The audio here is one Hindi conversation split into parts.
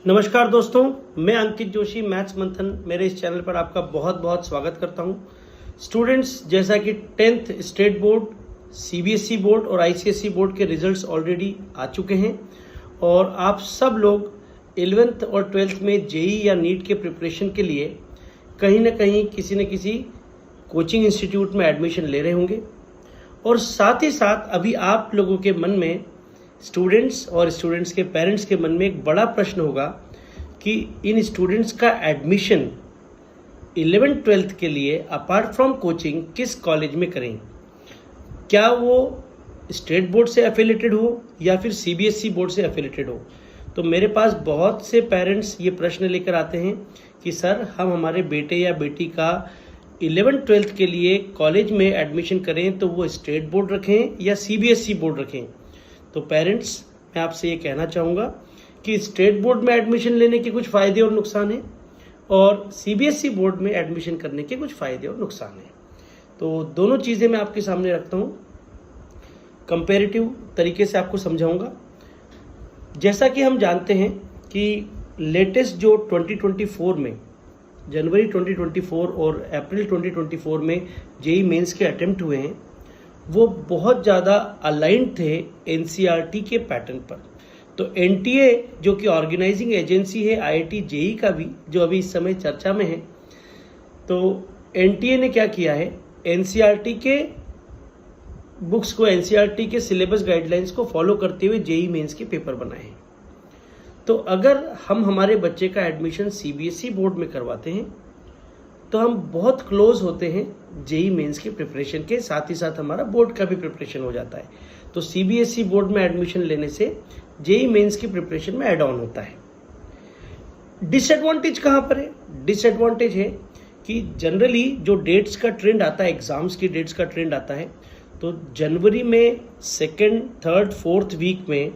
नमस्कार दोस्तों, मैं अंकित जोशी मैथ्स मंथन मेरे इस चैनल पर आपका बहुत बहुत स्वागत करता हूं। स्टूडेंट्स, जैसा कि 10th state board, CBSE board और आईसीएसई बोर्ड के रिजल्ट्स ऑलरेडी आ चुके हैं और आप सब लोग 11th और 12th में जेई या नीट के प्रिपरेशन के लिए कहीं ना कहीं किसी न किसी कोचिंग इंस्टीट्यूट में एडमिशन ले रहे होंगे और साथ ही साथ अभी आप लोगों के मन में स्टूडेंट्स और स्टूडेंट्स के पेरेंट्स के मन में एक बड़ा प्रश्न होगा कि इन स्टूडेंट्स का एडमिशन 11th-12th के लिए अपार्ट फ्रॉम कोचिंग किस कॉलेज में करें। क्या वो स्टेट बोर्ड से एफिलेटेड हो या फिर सीबीएसई बोर्ड से एफिलेटेड हो। तो मेरे पास बहुत से पेरेंट्स ये प्रश्न लेकर आते हैं कि सर, हम हमारे बेटे या बेटी का 11th-12th के लिए कॉलेज में एडमिशन करें तो वो स्टेट बोर्ड रखें या सीबीएसई बोर्ड रखें। तो पेरेंट्स, मैं आपसे ये कहना चाहूँगा कि स्टेट बोर्ड में एडमिशन लेने के कुछ फ़ायदे और नुकसान हैं और सीबीएसई बोर्ड में एडमिशन करने के कुछ फ़ायदे और नुकसान हैं। तो दोनों चीज़ें मैं आपके सामने रखता हूँ, कंपैरेटिव तरीके से आपको समझाऊंगा। जैसा कि हम जानते हैं कि लेटेस्ट जो 2024 में जनवरी 2024 और अप्रैल 2024 में जेई मेंस के अटेम्प्ट हुए हैं, वो बहुत ज़्यादा अलाइंड थे एनसीईआरटी के पैटर्न पर। तो एनटीए जो कि ऑर्गेनाइजिंग एजेंसी है आईआईटी जेई का भी, जो अभी इस समय चर्चा में है, तो एनटीए ने क्या किया है, एनसीईआरटी के बुक्स को, एनसीईआरटी के सिलेबस गाइडलाइंस को फॉलो करते हुए जेई मेंस के पेपर बनाए हैं। तो अगर हम हमारे बच्चे का एडमिशन सीबीएसई बोर्ड में करवाते हैं तो हम बहुत क्लोज होते हैं जेई मेंस के प्रिपरेशन के, साथ ही साथ हमारा बोर्ड का भी प्रिपरेशन हो जाता है। तो सीबीएसई बोर्ड में एडमिशन लेने से जेई मेंस की प्रिपरेशन में ऐड ऑन होता है। डिसएडवांटेज कहाँ पर है? डिसएडवांटेज है कि जनरली जो डेट्स का ट्रेंड आता है, एग्जाम्स की डेट्स का ट्रेंड आता है, तो जनवरी में 2nd, 3rd, 4th वीक में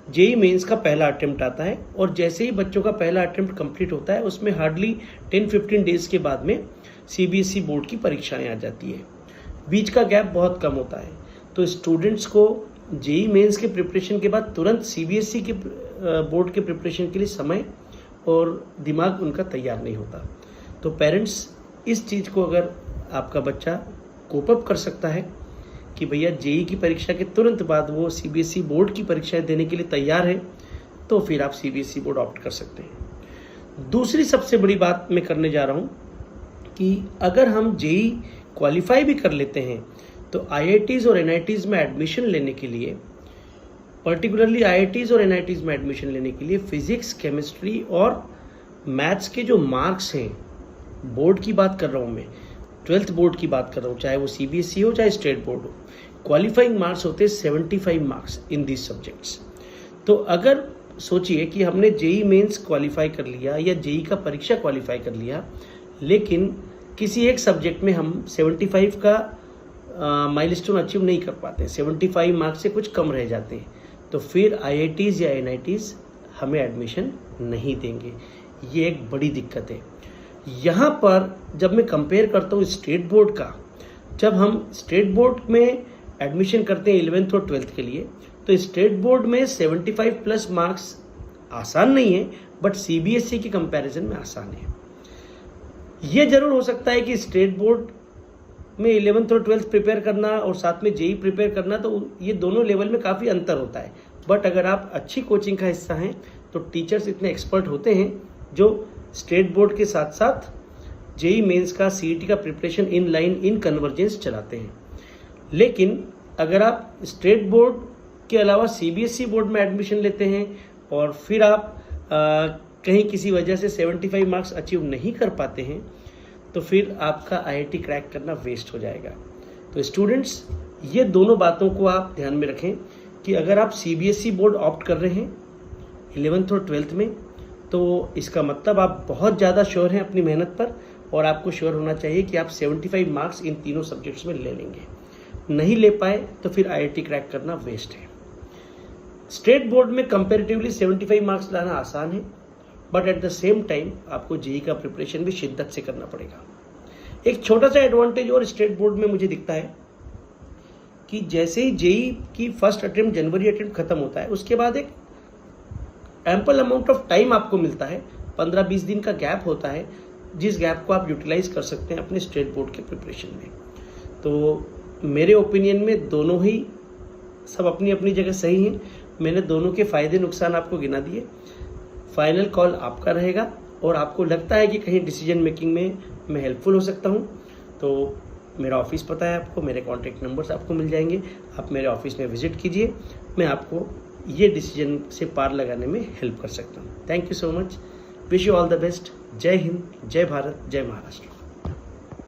जेई मेंस का पहला अटेम्प्ट आता है और जैसे ही बच्चों का पहला अटेम्प्ट कंप्लीट होता है उसमें हार्डली 10-15 डेज के बाद में सीबीएसई बोर्ड की परीक्षाएं आ जाती है। बीच का गैप बहुत कम होता है। तो स्टूडेंट्स को जेई मेंस के प्रिपरेशन के बाद तुरंत सीबीएसई के बोर्ड के प्रिपरेशन के लिए समय और दिमाग उनका तैयार नहीं होता। तो पेरेंट्स, इस चीज़ को अगर आपका बच्चा कोप अप कर सकता है कि भैया जेई की परीक्षा के तुरंत बाद वो सीबीएसई बोर्ड की परीक्षाएं देने के लिए तैयार है, तो फिर आप सीबीएसई बोर्ड ऑप्ट कर सकते हैं। दूसरी सबसे बड़ी बात मैं करने जा रहा हूँ कि अगर हम जेई क्वालिफाई भी कर लेते हैं तो आईआईटीज़ और एनआईटीज़ में एडमिशन लेने के लिए, पर्टिकुलरली आईआईटीज़ और एनआईटीज़ में एडमिशन लेने के लिए फिजिक्स, केमिस्ट्री और मैथ्स के जो मार्क्स हैं, बोर्ड की बात कर रहा हूँ मैं, 12th बोर्ड की बात कर रहा हूँ, चाहे वो सीबीएसई हो चाहे स्टेट बोर्ड हो, क्वालिफाइंग मार्क्स होते हैं 75 मार्क्स इन दिस सब्जेक्ट्स। तो अगर सोचिए कि हमने जेई मेंस क्वालिफाई कर लिया या जेई का परीक्षा क्वालिफाई कर लिया, लेकिन किसी एक सब्जेक्ट में हम 75 का माइलस्टोन अचीव नहीं कर पाते, 75 मार्क्स से कुछ कम रह जाते हैं, तो फिर आईआईटीज़ या एनआईटीज़ हमें एडमिशन नहीं देंगे। ये एक बड़ी दिक्कत है। यहाँ पर जब मैं कंपेयर करता हूँ स्टेट बोर्ड का, जब हम स्टेट बोर्ड में एडमिशन करते हैं 11th और 12th के लिए, तो स्टेट बोर्ड में 75 प्लस मार्क्स आसान नहीं है, बट सीबीएसई के कंपैरिजन में आसान है। ये जरूर हो सकता है कि स्टेट बोर्ड में 11th और 12th प्रिपेयर करना और साथ में जेई प्रिपेयर करना, तो ये दोनों लेवल में काफ़ी अंतर होता है। बट अगर आप अच्छी कोचिंग का हिस्सा हैं तो टीचर्स इतने एक्सपर्ट होते हैं जो स्टेट बोर्ड के साथ साथ जेई मेंस का, सीईटी का preparation in line, in convergence चलाते हैं। लेकिन अगर आप स्टेट बोर्ड के अलावा सीबीएसई बोर्ड में एडमिशन लेते हैं और फिर आप कहीं किसी वजह से 75 मार्क्स अचीव नहीं कर पाते हैं, तो फिर आपका आईआईटी क्रैक करना वेस्ट हो जाएगा। तो स्टूडेंट्स, ये दोनों बातों को आप ध्यान में रखें कि अगर आप सीबीएसई बोर्ड ऑप्ट कर रहे हैं 11th और 12th में, तो इसका मतलब आप बहुत ज़्यादा श्योर हैं अपनी मेहनत पर और आपको श्योर होना चाहिए कि आप 75 मार्क्स इन तीनों सब्जेक्ट्स में ले लेंगे। नहीं ले पाए तो फिर आईआईटी क्रैक करना वेस्ट है। स्टेट बोर्ड में कंपैरेटिवली 75 मार्क्स लाना आसान है, but at the same time आपको जेई का प्रिपरेशन भी शिद्दत से करना पड़ेगा। एक छोटा सा एडवांटेज और स्टेट बोर्ड में मुझे दिखता है कि जैसे ही जेई की फर्स्ट अटेम्प्ट, जनवरी अटेम्प्ट खत्म होता है, उसके बाद एक एम्पल अमाउंट ऑफ टाइम आपको मिलता है, 15-20 दिन का गैप होता है, जिस गैप को आप यूटिलाइज कर सकते हैं अपने स्टेट बोर्ड के प्रिपरेशन में। तो मेरे ओपिनियन में दोनों ही सब अपनी अपनी जगह सही हैं। मैंने दोनों के फ़ायदे नुकसान आपको गिना दिए। फाइनल कॉल आपका रहेगा, और आपको लगता है कि कहीं डिसीजन मेकिंग में मैं हेल्पफुल हो सकता हूँ तो मेरा ऑफिस पता है आपको, मेरे कॉन्टैक्ट नंबर्स आपको मिल जाएंगे, आप मेरे ऑफिस में विजिट कीजिए, मैं आपको ये डिसीजन से पार लगाने में हेल्प कर सकता हूँ। Thank you so much, wish you all the best. जय हिंद, जय भारत, जय महाराष्ट्र।